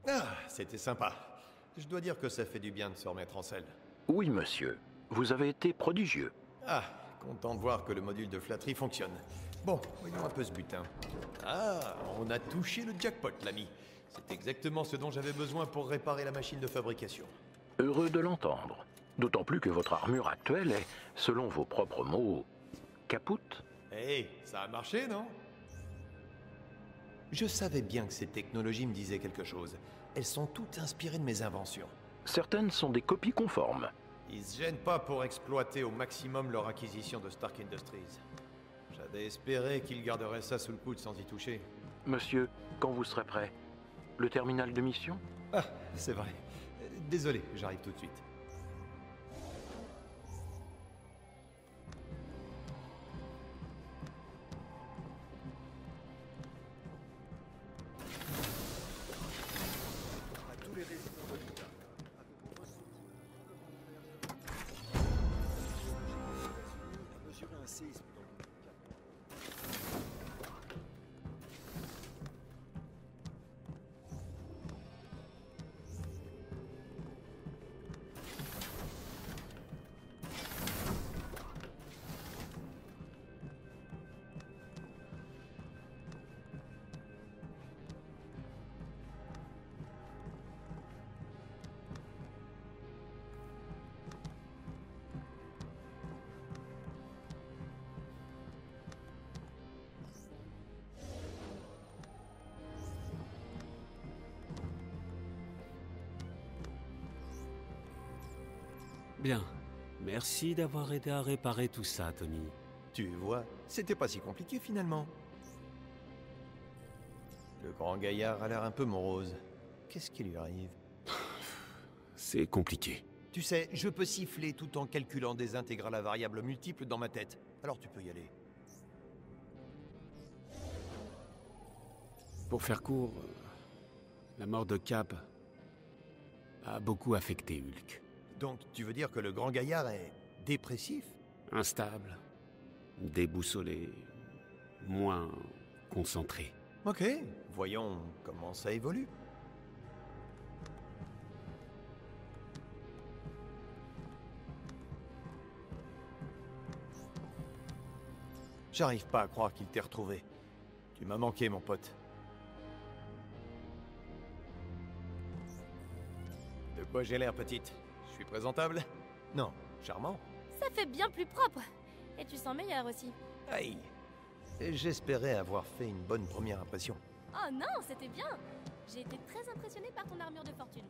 Ah, c'était sympa. Je dois dire que ça fait du bien de se remettre en selle. Oui, monsieur. Vous avez été prodigieux. Ah, content de voir que le module de flatterie fonctionne. Bon, voyons un peu ce butin. Ah, on a touché le jackpot, l'ami. C'est exactement ce dont j'avais besoin pour réparer la machine de fabrication. Heureux de l'entendre. D'autant plus que votre armure actuelle est, selon vos propres mots, capoute. Hé, ça a marché, non? Je savais bien que ces technologies me disaient quelque chose. Elles sont toutes inspirées de mes inventions. Certaines sont des copies conformes. Ils se gênent pas pour exploiter au maximum leur acquisition de Stark Industries. J'avais espéré qu'ils garderaient ça sous le coude sans y toucher. Monsieur, quand vous serez prêt? Le terminal de mission? Ah, c'est vrai. Désolé, j'arrive tout de suite. Bien. Merci d'avoir aidé à réparer tout ça, Tony. Tu vois, c'était pas si compliqué finalement. Le grand gaillard a l'air un peu morose. Qu'est-ce qui lui arrive? C'est compliqué. Tu sais, je peux siffler tout en calculant des intégrales à variables multiples dans ma tête. Alors tu peux y aller. Pour faire court, la mort de Cap a beaucoup affecté Hulk. Donc tu veux dire que le grand gaillard est dépressif? Instable, déboussolé, moins concentré. Ok, voyons comment ça évolue. J'arrive pas à croire qu'il t'ait retrouvé. Tu m'as manqué, mon pote. De quoi j'ai l'air, petite? Je suis présentable? Non, charmant? Ça fait bien plus propre. Et tu sens meilleur aussi. Aïe. J'espérais avoir fait une bonne première impression. Oh non, c'était bien. J'ai été très impressionnée par ton armure de fortune.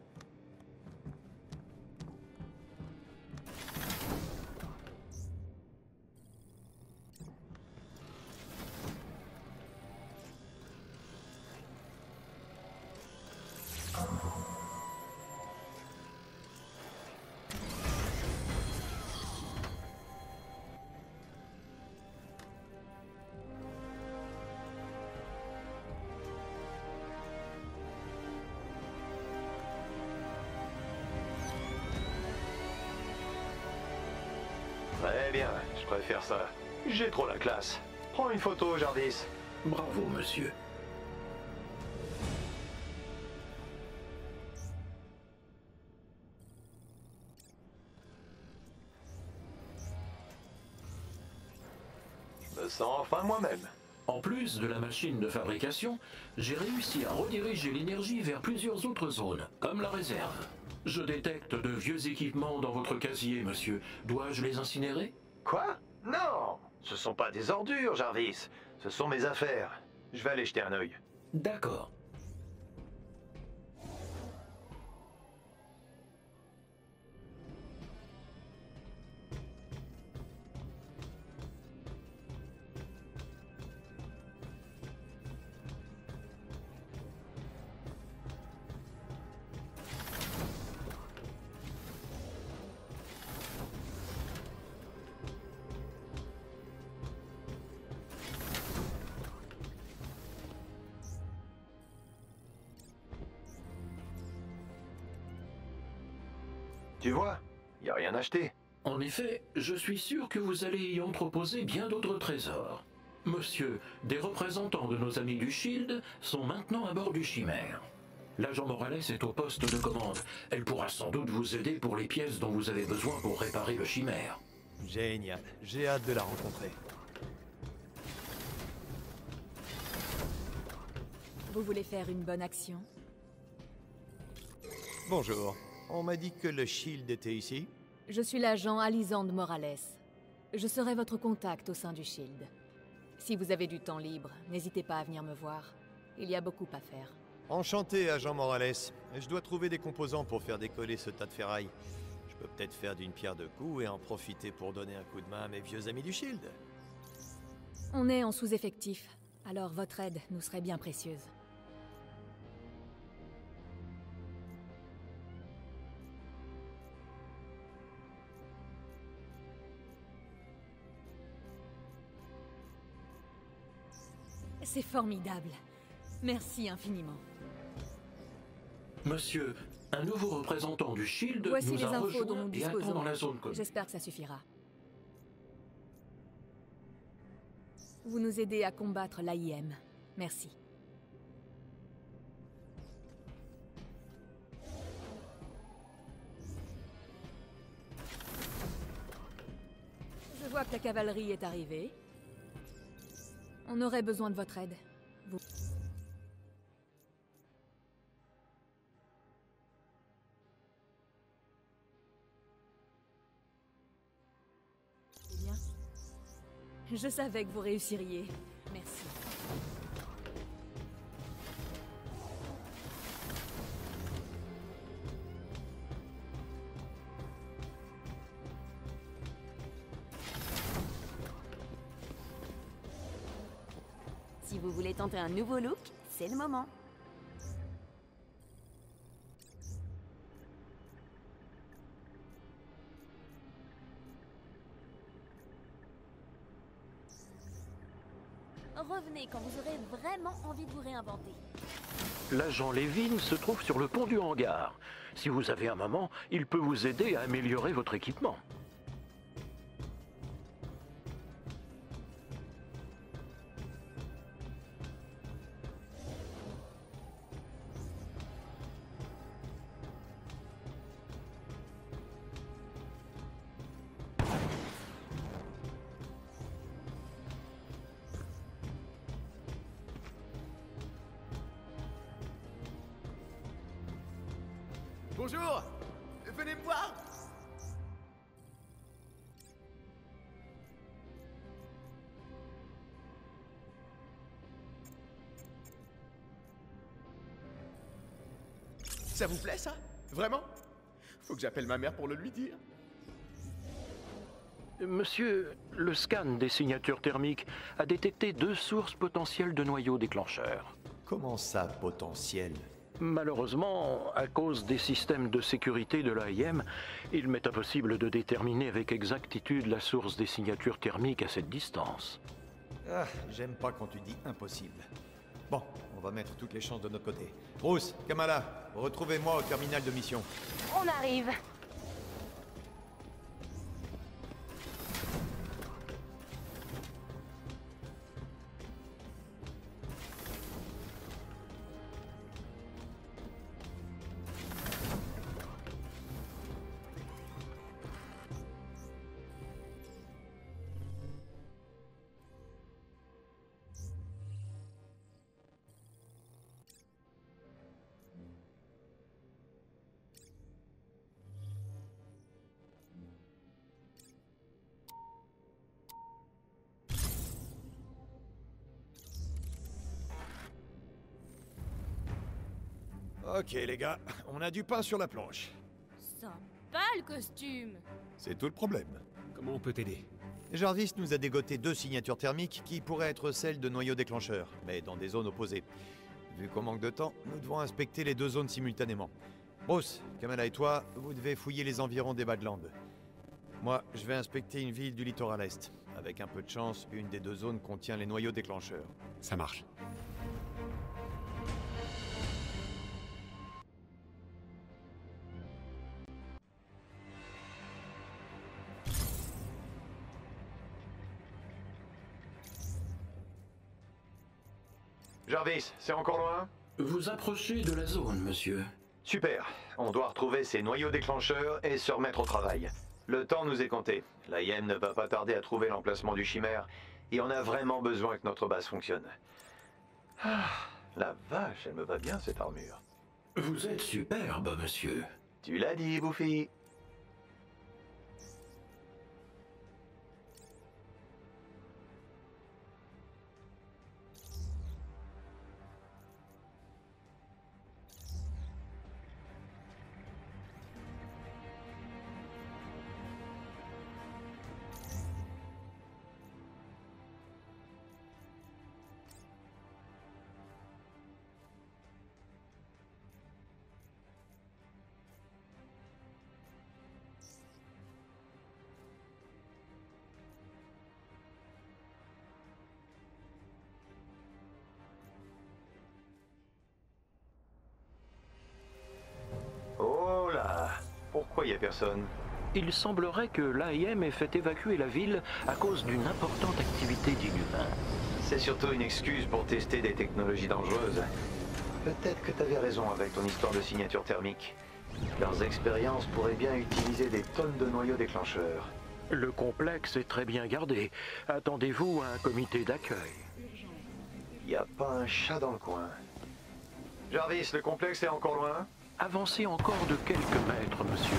Très bien, je préfère ça. J'ai trop la classe. Prends une photo, Jarvis. Bravo, monsieur. Je me sens enfin moi-même. En plus de la machine de fabrication, j'ai réussi à rediriger l'énergie vers plusieurs autres zones, comme la réserve. Je détecte de vieux équipements dans votre casier, monsieur. Dois-je les incinérer? Quoi? Non! Ce sont pas des ordures, Jarvis. Ce sont mes affaires. Je vais aller jeter un œil. D'accord. Tu vois? Y a rien acheté. En effet, je suis sûr que vous allez y entreposer bien d'autres trésors. Monsieur, des représentants de nos amis du Shield sont maintenant à bord du Chimère. L'agent Morales est au poste de commande. Elle pourra sans doute vous aider pour les pièces dont vous avez besoin pour réparer le chimère. Génial, j'ai hâte de la rencontrer. Vous voulez faire une bonne action? Bonjour, on m'a dit que le Shield était ici. Je suis l'agent Alisande Morales. Je serai votre contact au sein du Shield. Si vous avez du temps libre, n'hésitez pas à venir me voir. Il y a beaucoup à faire. Enchanté, agent Morales. Je dois trouver des composants pour faire décoller ce tas de ferraille. Je peux peut-être faire d'une pierre deux coups et en profiter pour donner un coup de main à mes vieux amis du Shield. On est en sous-effectif, alors votre aide nous serait bien précieuse. C'est formidable. Merci infiniment. Monsieur, un nouveau représentant du Shield Voici nous les a infos dont rejoint nous et attend disposons. dans la zone commune. J'espère que ça suffira. Vous nous aidez à combattre l'AIM. Merci. Je vois que la cavalerie est arrivée. On aurait besoin de votre aide. Vous... Bien. Je savais que vous réussiriez. Merci. Si vous voulez tenter un nouveau look, c'est le moment. Revenez quand vous aurez vraiment envie de vous réinventer. L'agent Levin se trouve sur le pont du hangar. Si vous avez un moment, il peut vous aider à améliorer votre équipement. Bonjour! Venez me voir! Ça vous plaît, ça? Vraiment? Faut que j'appelle ma mère pour le lui dire. Monsieur, le scan des signatures thermiques a détecté 2 sources potentielles de noyaux déclencheurs. Comment ça, potentiel? Malheureusement, à cause des systèmes de sécurité de l'AIM, il m'est impossible de déterminer avec exactitude la source des signatures thermiques à cette distance. Ah, j'aime pas quand tu dis impossible. Bon, on va mettre toutes les chances de notre côté. Bruce, Kamala, retrouvez-moi au terminal de mission. On arrive. Ok les gars, on a du pain sur la planche. Sympa le costume. C'est tout le problème. Comment on peut t'aider? Jarvis nous a dégoté 2 signatures thermiques qui pourraient être celles de noyaux déclencheurs, mais dans des zones opposées. Vu qu'on manque de temps, nous devons inspecter les 2 zones simultanément. Bruce, Kamala et toi, vous devez fouiller les environs des Badlands. Moi, je vais inspecter une ville du littoral est. Avec un peu de chance, une des 2 zones contient les noyaux déclencheurs. Ça marche. Jarvis, c'est encore loin? Vous approchez de la zone, monsieur. Super. On doit retrouver ces noyaux déclencheurs et se remettre au travail. Le temps nous est compté. L'AIM ne va pas tarder à trouver l'emplacement du chimère. Et on a vraiment besoin que notre base fonctionne. Ah, la vache, elle me va bien cette armure. Vous êtes superbe, monsieur. Tu l'as dit, Bouffi. Oh là, pourquoi y a personne? Il semblerait que l'AIM ait fait évacuer la ville à cause d'une importante activité d'inhumains. C'est surtout une excuse pour tester des technologies dangereuses. Peut-être que t'avais raison avec ton histoire de signature thermique. Leurs expériences pourraient bien utiliser des tonnes de noyaux déclencheurs. Le complexe est très bien gardé. Attendez-vous à un comité d'accueil. Y a pas un chat dans le coin. Jarvis, le complexe est encore loin? Avancez encore de quelques mètres, monsieur.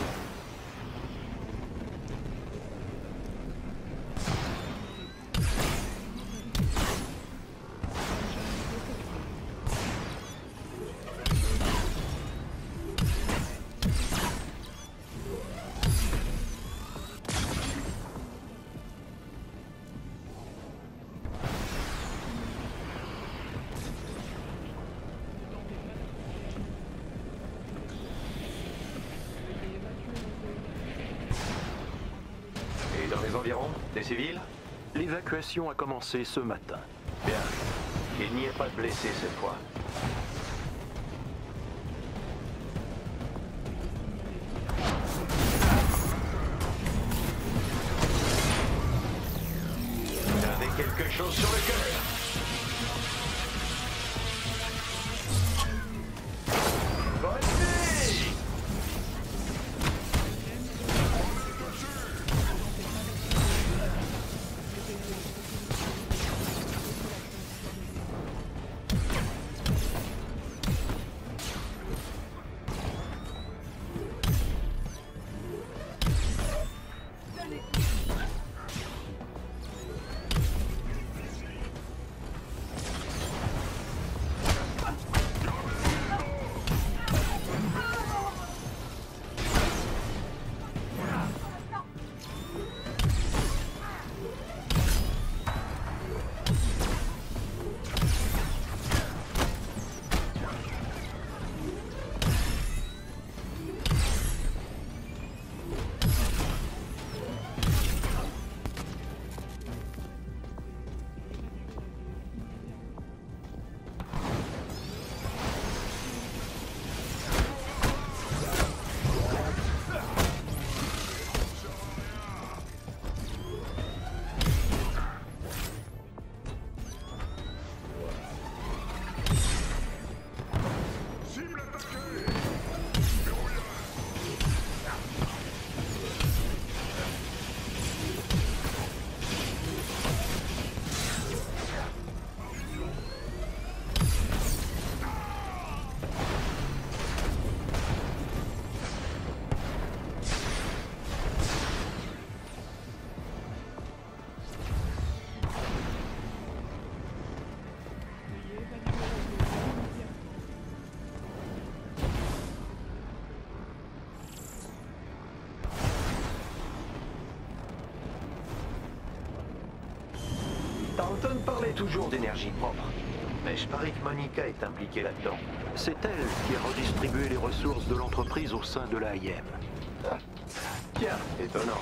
Dans les environs, des civils? L'évacuation a commencé ce matin. Bien. Il n'y a pas de blessés cette fois. Vous avez quelque chose sur le cœur? Dalton parlait toujours d'énergie propre. Mais je parie que Monica est impliquée là-dedans. C'est elle qui a redistribué les ressources de l'entreprise au sein de l'AIM. Ah. Tiens, étonnant.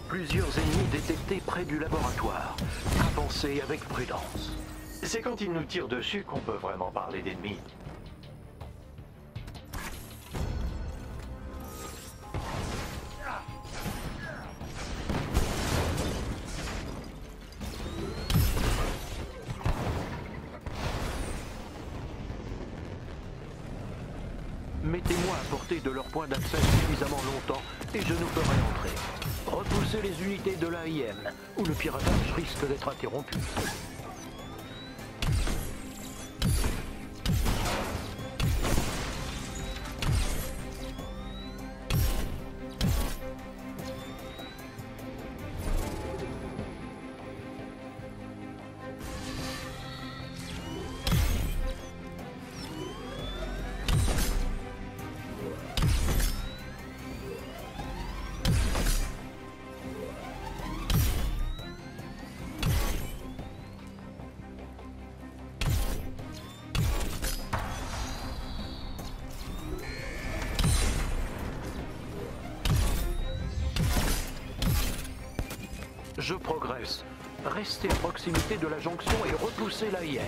Plusieurs ennemis détectés près du laboratoire. Avancez avec prudence. C'est quand ils nous tirent dessus qu'on peut vraiment parler d'ennemis. Mettez-moi à portée de leur point d'accès suffisamment longtemps et je nous ferai entrer. Repoussez les unités de l'AIM, où le piratage risque d'être interrompu. Je progresse. Restez à proximité de la jonction et repoussez l'AIM.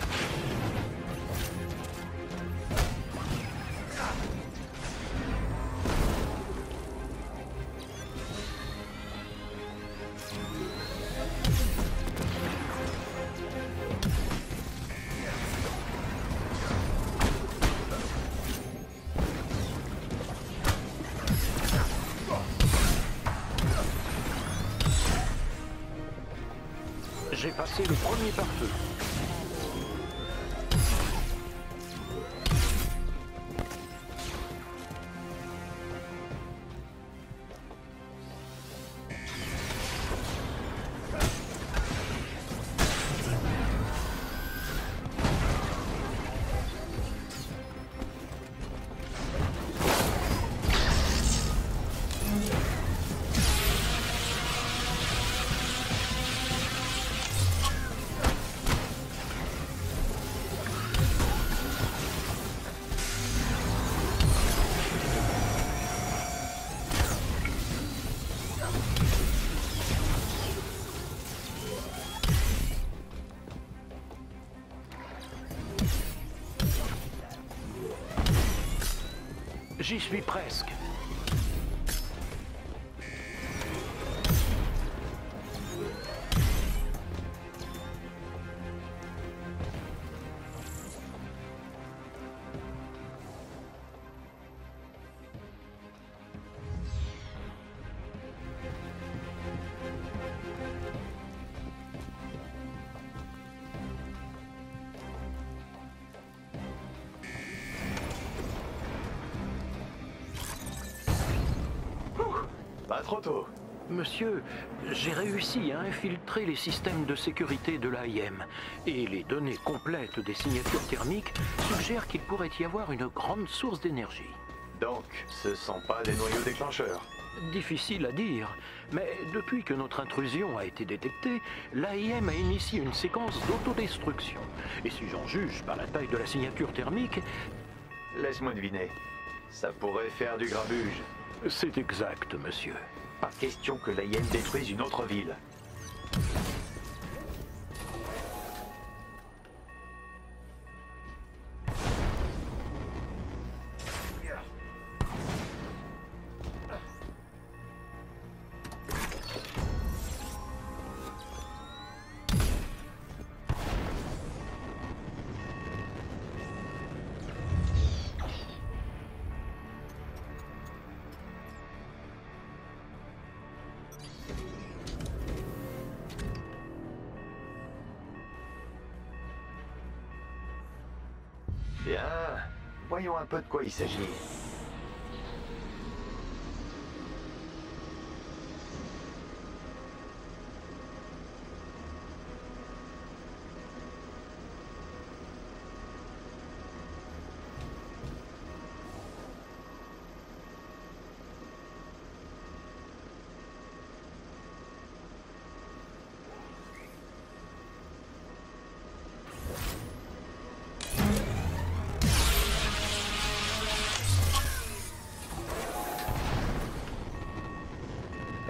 J'ai passé le premier pare-feu. J'y suis presque. Pas trop tôt. Monsieur, j'ai réussi à infiltrer les systèmes de sécurité de l'AIM et les données complètes des signatures thermiques suggèrent qu'il pourrait y avoir une grande source d'énergie. Donc, ce sont pas des noyaux déclencheurs. Difficile à dire, mais depuis que notre intrusion a été détectée, l'AIM a initié une séquence d'autodestruction. Et si j'en juge par la taille de la signature thermique... Laisse-moi deviner. Ça pourrait faire du grabuge. C'est exact, monsieur. Pas question que l'AIM détruise une autre ville. Bien, voyons un peu de quoi il s'agit.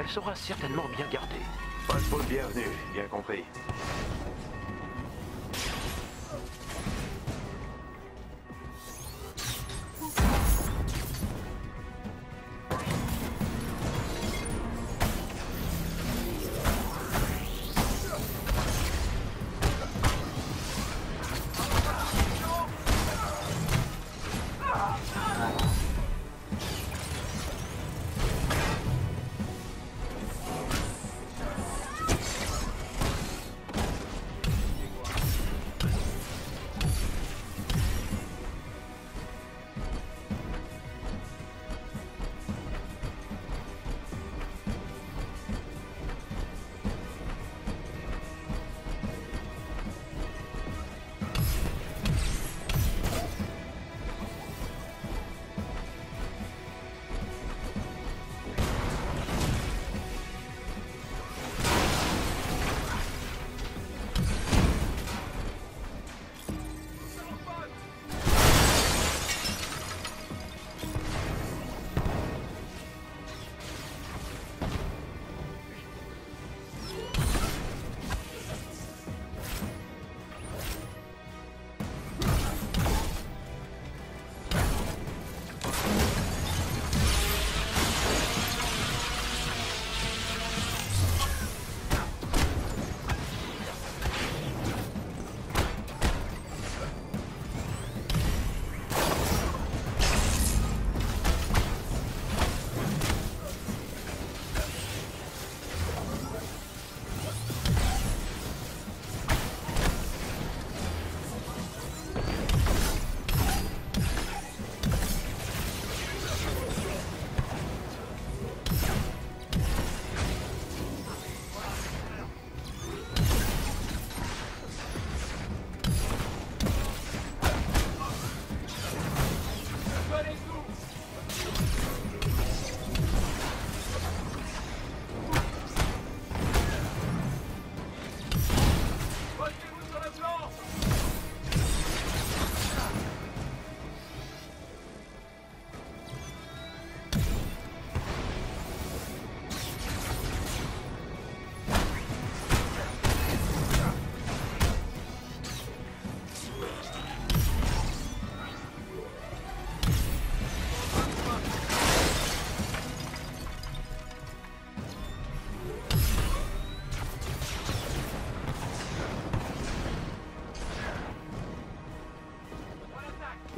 Elle sera certainement bien gardée. Pas de faute bienvenue, bien compris.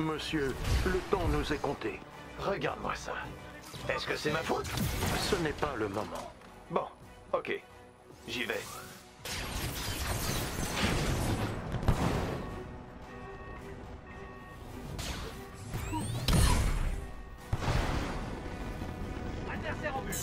Monsieur, le temps nous est compté. Regarde-moi ça. Est-ce que c'est ma faute? Ce n'est pas le moment. Bon, ok. J'y vais. Adversaire en vue.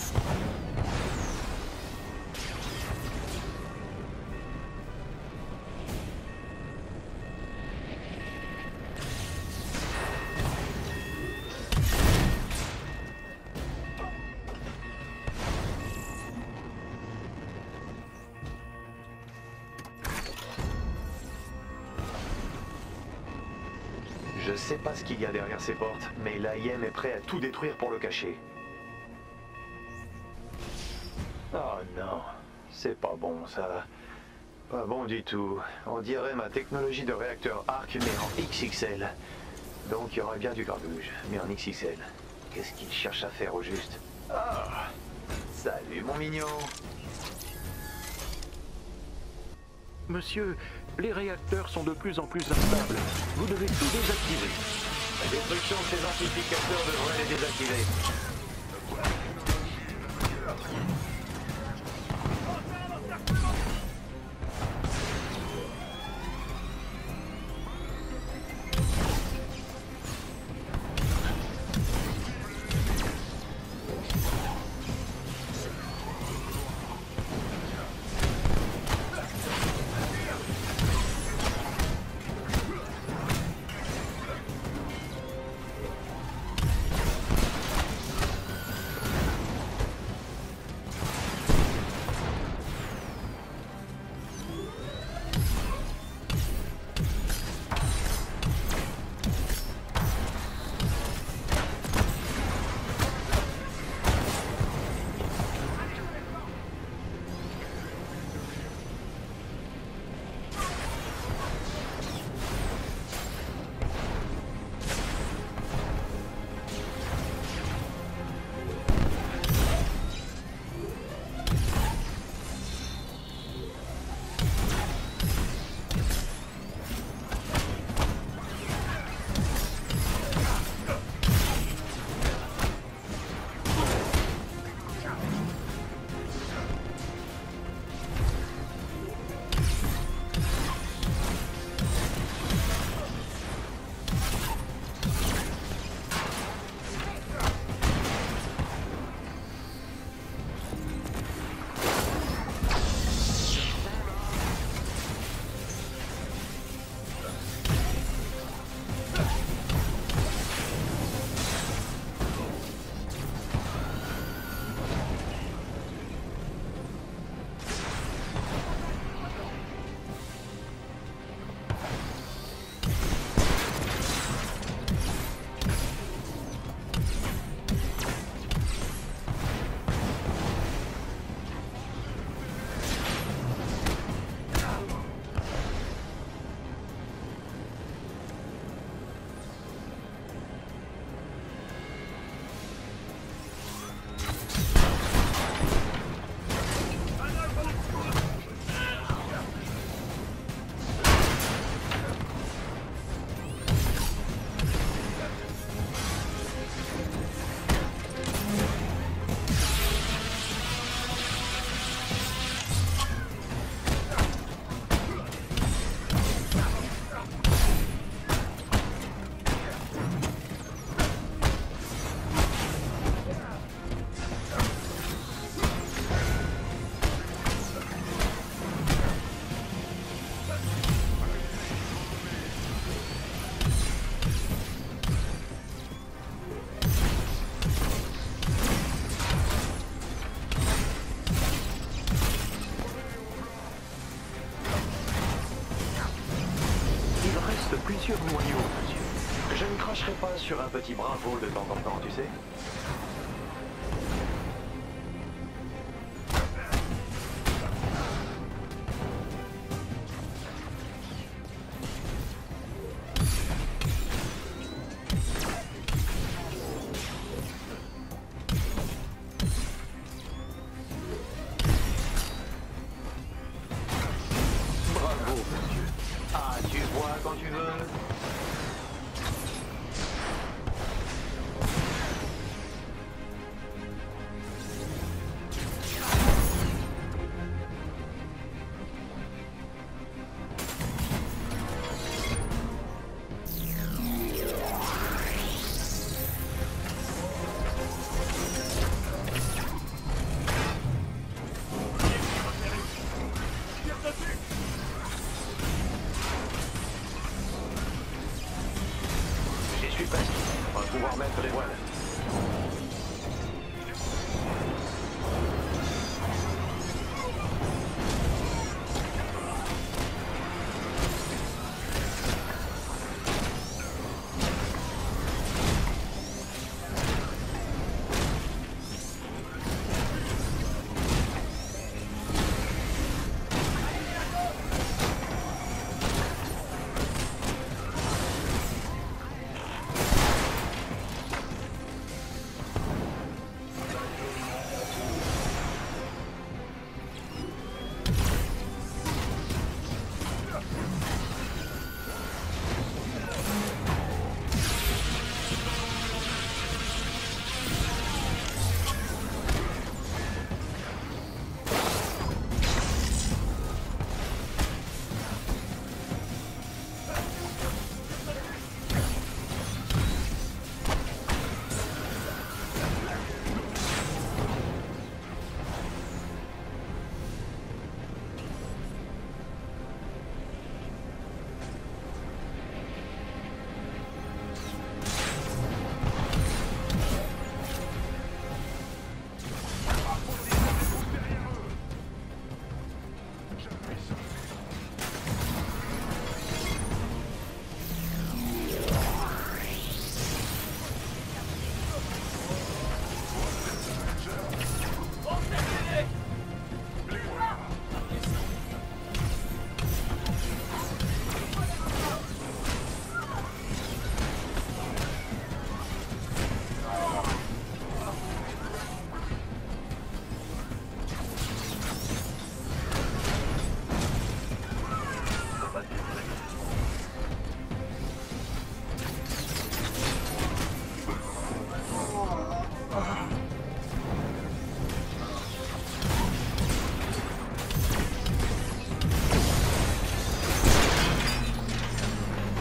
Je sais pas ce qu'il y a derrière ces portes, mais l'AIM est prêt à tout détruire pour le cacher. Oh non, c'est pas bon ça. Pas bon du tout. On dirait ma technologie de réacteur ARC mais en XXL. Donc il y aurait bien du grabuge, mais en XXL. Qu'est-ce qu'il cherche à faire au juste? Ah, salut mon mignon. Monsieur, les réacteurs sont de plus en plus instables. Vous devez tout désactiver. La destruction de ces amplificateurs devrait les désactiver. Plusieurs noyaux, monsieur. Je ne cracherai pas sur un petit bravo de temps en temps, tu sais. Bravo, monsieur. Ah, tu vois quand tu veux. pouvoir mettre les voiles.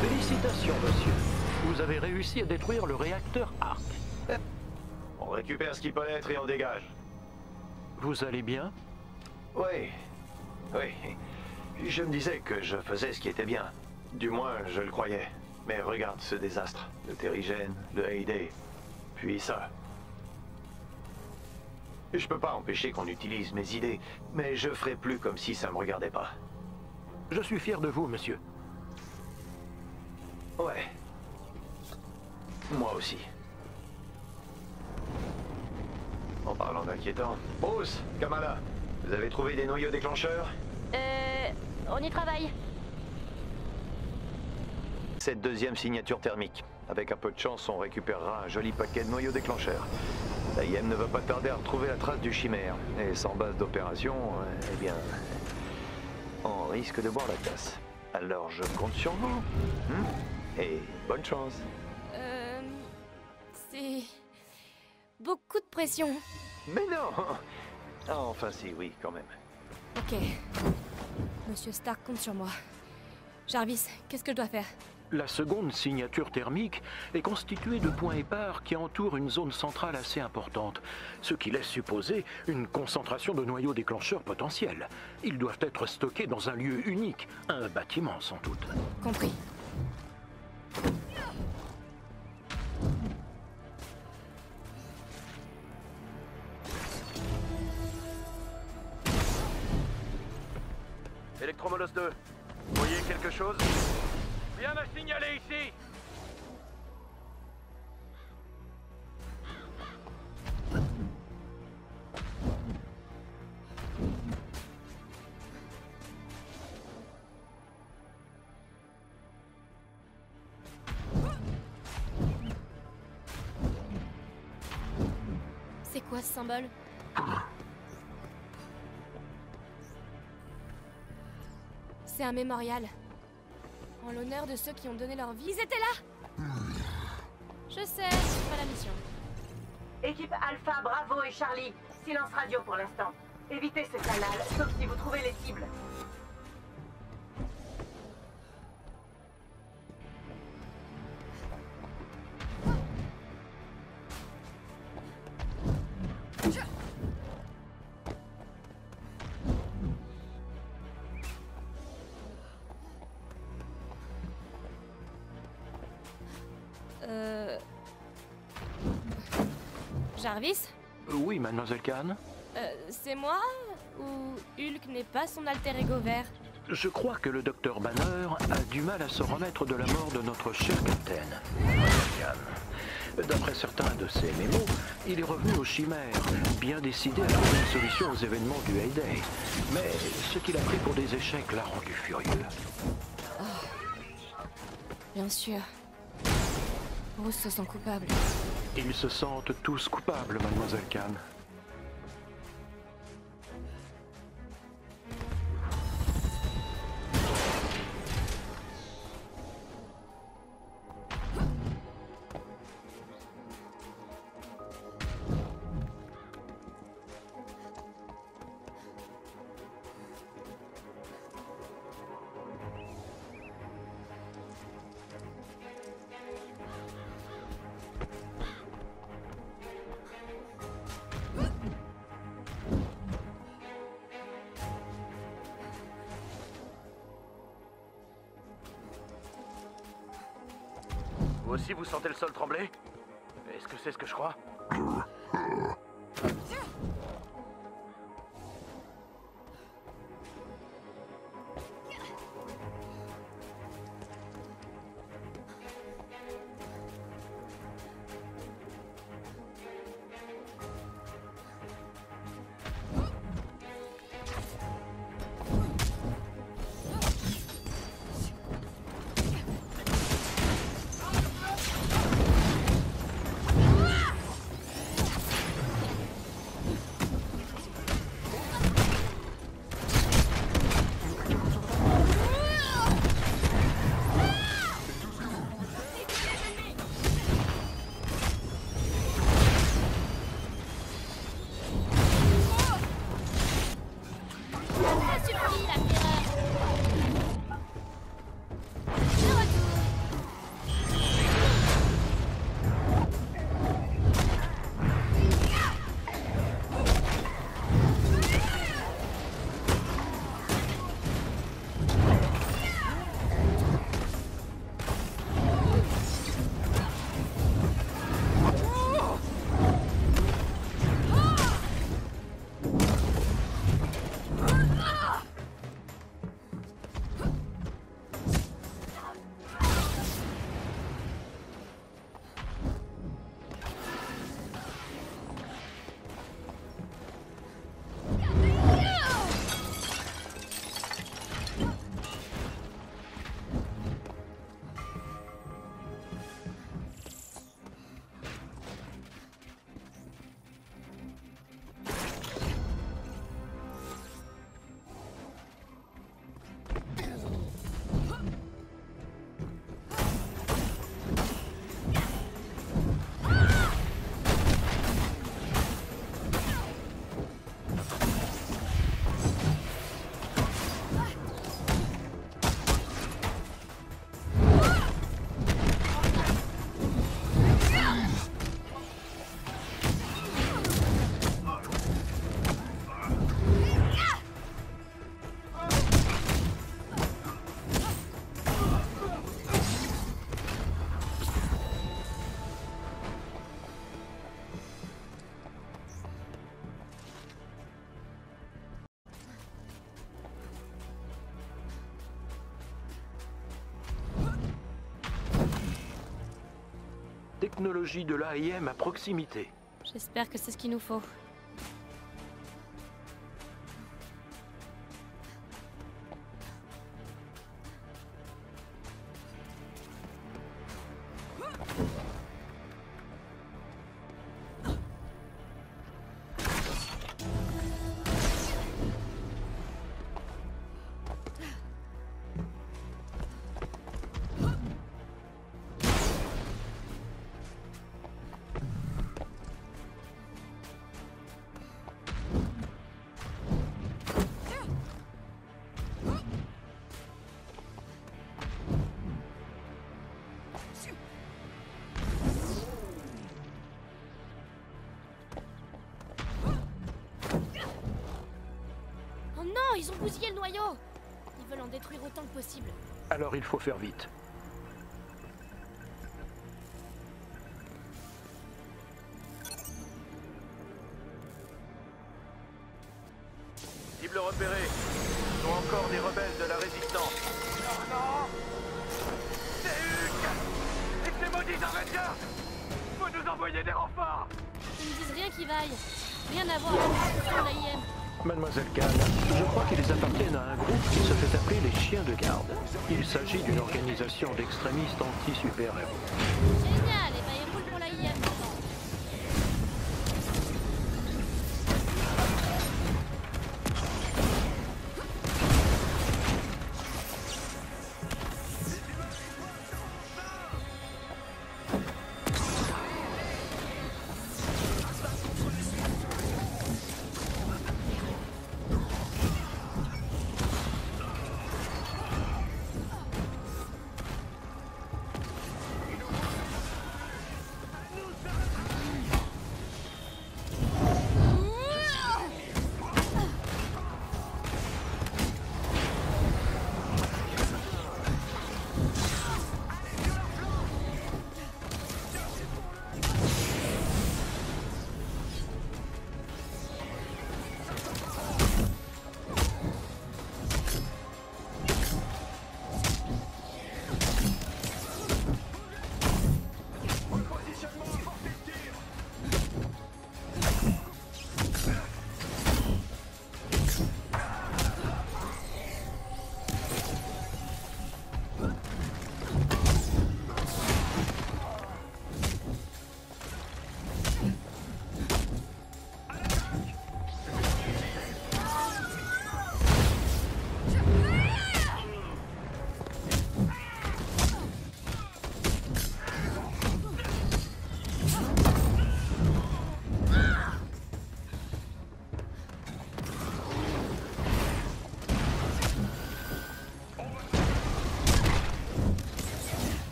Félicitations, monsieur. Vous avez réussi à détruire le réacteur Arc. On récupère ce qui peut être et on dégage. Vous allez bien? Oui. Oui. Je me disais que je faisais ce qui était bien. Du moins, je le croyais. Mais regarde ce désastre. Le terrigène, le Hay-Day, puis ça. Je peux pas empêcher qu'on utilise mes idées, mais je ferai plus comme si ça me regardait pas. Je suis fier de vous, monsieur. Ouais. Moi aussi. En parlant d'inquiétant, Bruce, Kamala, vous avez trouvé des noyaux déclencheurs? On y travaille. Cette deuxième signature thermique. Avec un peu de chance, on récupérera un joli paquet de noyaux déclencheurs. La IM ne va pas tarder à retrouver la trace du chimère. Et sans base d'opération, eh bien... on risque de boire la tasse. Alors je compte sur vous. Et bonne chance. C'est... beaucoup de pression. Mais non. Ah, enfin si, oui, quand même. Ok. Monsieur Stark compte sur moi. Jarvis, qu'est-ce que je dois faire? La seconde signature thermique est constituée de points épars qui entourent une zone centrale assez importante, ce qui laisse supposer une concentration de noyaux déclencheurs potentiels. Ils doivent être stockés dans un lieu unique, un bâtiment sans doute. Compris. Electromolos 2, vous voyez quelque chose? Rien à signaler ici! C'est quoi ce symbole? C'est un mémorial. En l'honneur de ceux qui ont donné leur vie. Ils étaient là! Je sais, c'est pas la mission. Équipe Alpha, Bravo et Charlie, silence radio pour l'instant. Évitez ce canal, sauf si vous trouvez les cibles. Jarvis? Oui, mademoiselle Khan. C'est moi? Ou Hulk n'est pas son alter ego vert? Je crois que le docteur Banner a du mal à se remettre de la mort de notre cher capitaine. D'après certains de ses mémos, il est revenu aux chimères, bien décidé à trouver une solution aux événements du Heyday. Mais ce qu'il a pris pour des échecs l'a rendu furieux. Bien sûr. Bruce se sent coupable. Ils se sentent tous coupables, mademoiselle Khan. Vous aussi, vous sentez le sol trembler? Est-ce que c'est ce que je crois? Technologie de l'AIM à proximité. J'espère que c'est ce qu'il nous faut. Oh non, ils ont bousillé le noyau! Ils veulent en détruire autant que possible. Alors il faut faire vite. repérés. Ils sont encore des rebelles de la résistance. Non, non. C'est Hulk. Et ces maudits Avengers. Faut nous envoyer des renforts. Ils ne disent rien qui vaille. Rien à voir avec la l'AIM. Mademoiselle Khan, je crois qu'ils appartiennent à un groupe qui se fait appeler les Chiens de Garde. Il s'agit d'une organisation d'extrémistes anti-super-héros. Génial, et bah ils roulent pour l'AIM.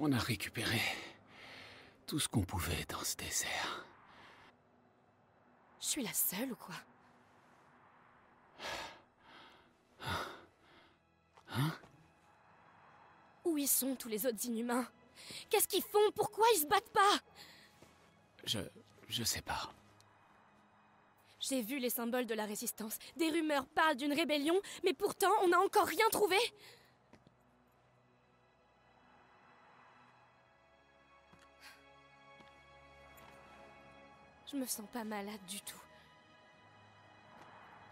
On a récupéré tout ce qu'on pouvait dans ce désert. Je suis la seule ou quoi? Hein? Où ils sont tous les autres inhumains? Qu'est-ce qu'ils font? Pourquoi ils se battent pas? Je sais pas. J'ai vu les symboles de la résistance. Des rumeurs parlent d'une rébellion, mais pourtant on n'a encore rien trouvé. Je me sens pas malade du tout.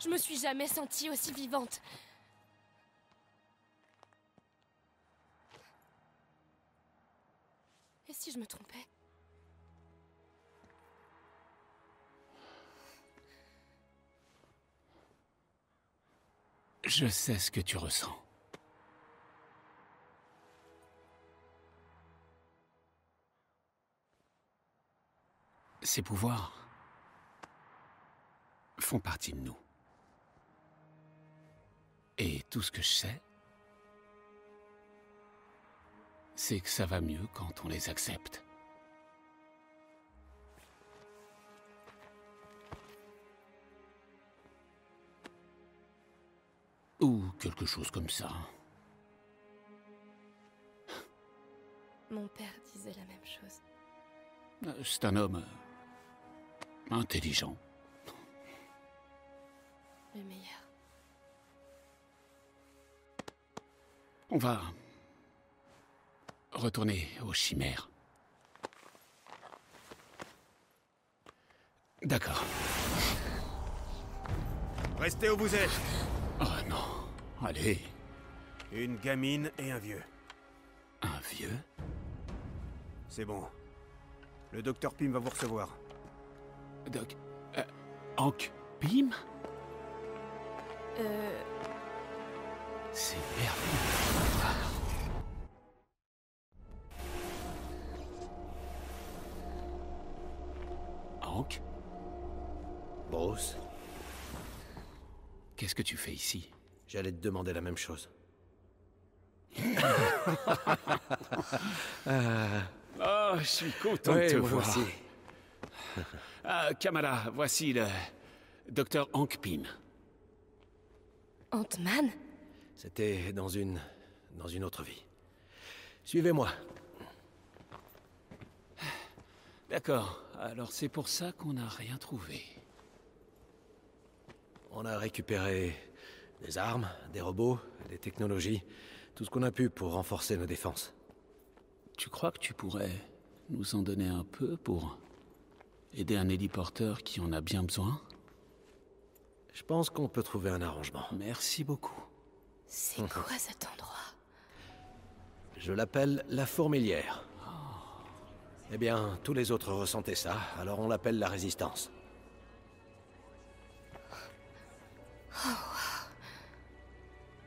Je me suis jamais sentie aussi vivante. Et si je me trompais? Je sais ce que tu ressens. Ces pouvoirs font partie de nous. Et tout ce que je sais, c'est que ça va mieux quand on les accepte. Ou quelque chose comme ça. Mon père disait la même chose. C'est un homme intelligent. Le meilleur. On va retourner aux chimères. D'accord. Restez où vous êtes. Oh non. Allez. Une gamine et un vieux. Un vieux? C'est bon. Le docteur Pym va vous recevoir. Doc... Hank Pym? C'est merveilleux. Hank? Bruce? Qu'est-ce que tu fais ici? J'allais te demander la même chose. Oh, je suis content de te voir. Aussi. Kamala, voici le docteur Hank Pym. Ant-Man? C'était dans une autre vie. Suivez-moi. D'accord. Alors c'est pour ça qu'on n'a rien trouvé. On a récupéré des armes, des robots, des technologies, tout ce qu'on a pu pour renforcer nos défenses. Tu crois que tu pourrais nous en donner un peu pour aider un héliporteur qui en a bien besoin? Je pense qu'on peut trouver un arrangement. Merci beaucoup. C'est quoi cet endroit? Je l'appelle la Fourmilière. Eh bien, tous les autres ressentaient ça, alors on l'appelle la Résistance. Oh, wow.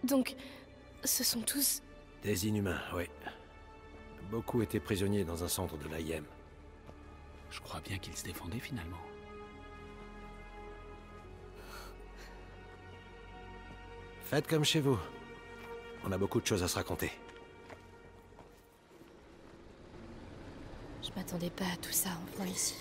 Donc, ce sont tous... Des inhumains, oui. Beaucoup étaient prisonniers dans un centre de l'AIM. Je crois bien qu'ils se défendaient finalement. Faites comme chez vous. On a beaucoup de choses à se raconter. Je m'attendais pas à tout ça en venant ici.